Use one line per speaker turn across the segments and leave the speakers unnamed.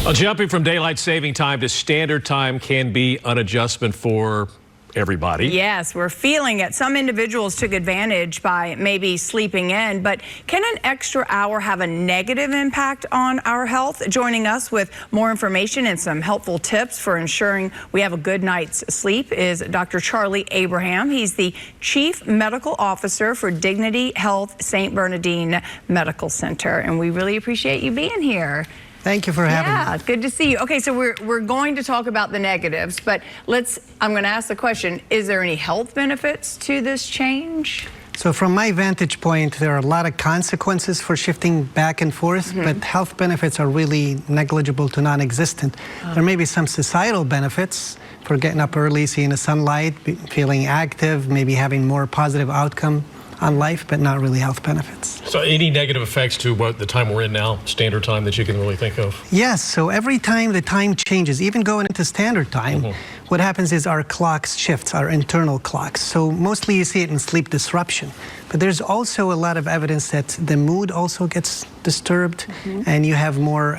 Well, jumping from daylight saving time to standard time can be an adjustment for everybody.
Yes, we're feeling it. Some individuals took advantage by maybe sleeping in, but can an extra hour have a negative impact on our health? Joining us with more information and some helpful tips for ensuring we have a good night's sleep is Dr. Charlie Abraham. He's the Chief Medical Officer for Dignity Health St. Bernardine Medical Center, and we really appreciate you being here.
Thank you for having me.
Yeah, good to see you. Okay, so we're going to talk about the negatives, but I'm going to ask the question, is there any health benefits to this change?
So from my vantage point, there are a lot of consequences for shifting back and forth, but health benefits are really negligible to non-existent. There may be some societal benefits for getting up early, seeing the sunlight, feeling active, maybe having more positive outcome on life, but not really health benefits.
So any negative effects to what the time we're in now, standard time, that you can really think of?
Yes, so every time the time changes, even going into standard time, what happens is our clocks shifts, our internal clocks. So mostly you see it in sleep disruption. But there's also a lot of evidence that the mood also gets disturbed, and you have more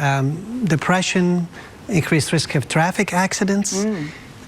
depression, increased risk of traffic accidents.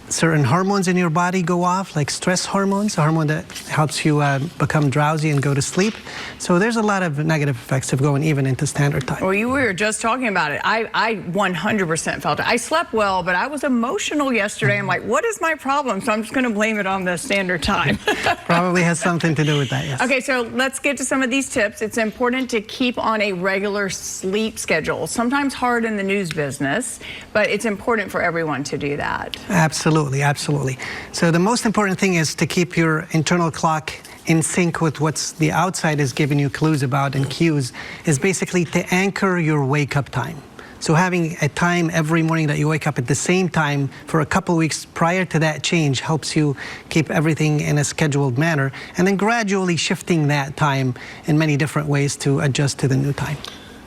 Certain hormones in your body go off, like stress hormones, a hormone that helps you become drowsy and go to sleep. So there's a lot of negative effects of going even into standard time.
Well, we were just talking about it. I 100% felt it. I slept well, but I was emotional yesterday. I'm like, what is my problem? So I'm just going to blame it on the standard time.
Probably has something to do with that, yes.
Okay, so let's get to some of these tips. It's important to keep on a regular sleep schedule. Sometimes hard in the news business, but it's important for everyone to do that.
Absolutely, absolutely. So the most important thing is to keep your internal clock in sync with what's the outside is giving you clues about and cues, is basically to anchor your wake-up time. So having a time every morning that you wake up at the same time for a couple weeks prior to that change helps you keep everything in a scheduled manner, and then gradually shifting that time in many different ways to adjust to the new time.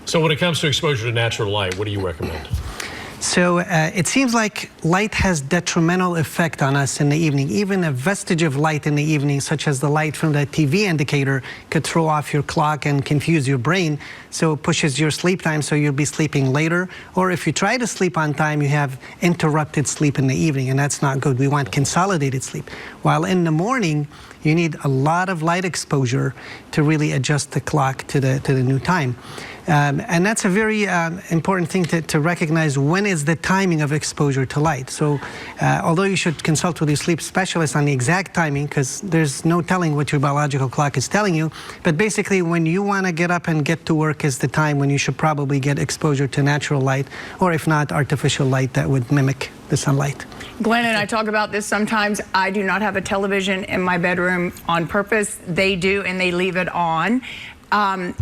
So when it comes to exposure to natural light, what do you recommend?
So it seems like light has detrimental effect on us in the evening. Even a vestige of light in the evening, such as the light from the TV indicator, could throw off your clock and confuse your brain. So it pushes your sleep time, so you'll be sleeping later. Or if you try to sleep on time, you have interrupted sleep in the evening, and that's not good. We want consolidated sleep. While in the morning, you need a lot of light exposure to really adjust the clock to the new time. And that's a very important thing to recognize. When is the timing of exposure to light? So although you should consult with your sleep specialist on the exact timing, because there's no telling what your biological clock is telling you, but basically when you want to get up and get to work is the time when you should probably get exposure to natural light, or if not, artificial light that would mimic the sunlight.
Glenn and I talk about this sometimes. I do not have a television in my bedroom on purpose. They do, and they leave it on.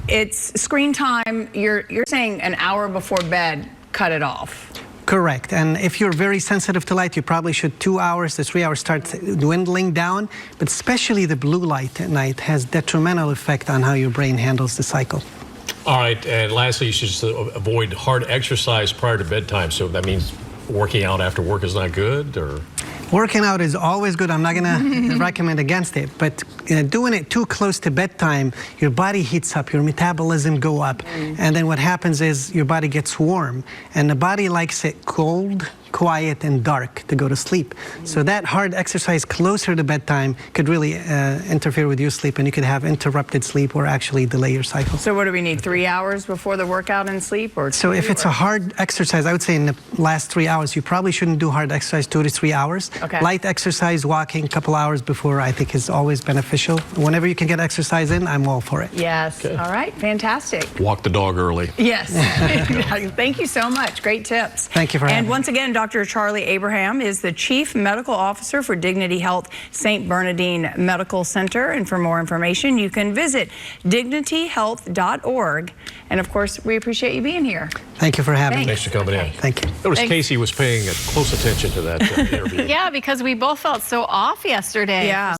It's screen time. You're saying an hour before bed, cut it off.
Correct. And if you're very sensitive to light, you probably should 2 hours to 3 hours start dwindling down. But especially the blue light at night has detrimental effect on how your brain handles the cycle.
All right, and lastly, you should just avoid hard exercise prior to bedtime. So that means working out after work is not good, or?
Working out is always good. I'm not going to recommend against it, but doing it too close to bedtime, your body heats up, your metabolism go up, and then what happens is your body gets warm, and the body likes it cold, quiet, and dark to go to sleep. So that hard exercise closer to bedtime could really interfere with your sleep, and you could have interrupted sleep or actually delay your cycle.
So what do we need, 3 hours before the workout and sleep? Or
so if it's a hard exercise, I would say in the last 3 hours, you probably shouldn't do hard exercise 2 to 3 hours.
Okay.
Light exercise, walking a couple hours before, I think is always beneficial. Whenever you can get exercise in, I'm all for it.
Yes. Okay. All right. Fantastic.
Walk the dog early.
Yes. Thank you so much. Great tips.
Thank you for having me.
And once again, Dr. Charlie Abraham is the Chief Medical Officer for Dignity Health St. Bernardine Medical Center. And for more information, you can visit dignityhealth.org. And of course, we appreciate you being here.
Thank you for having me.
Thanks for coming in.
Thank you.
Notice Casey was paying close attention to that interview.
Yeah, because we both felt so off yesterday.
Yeah.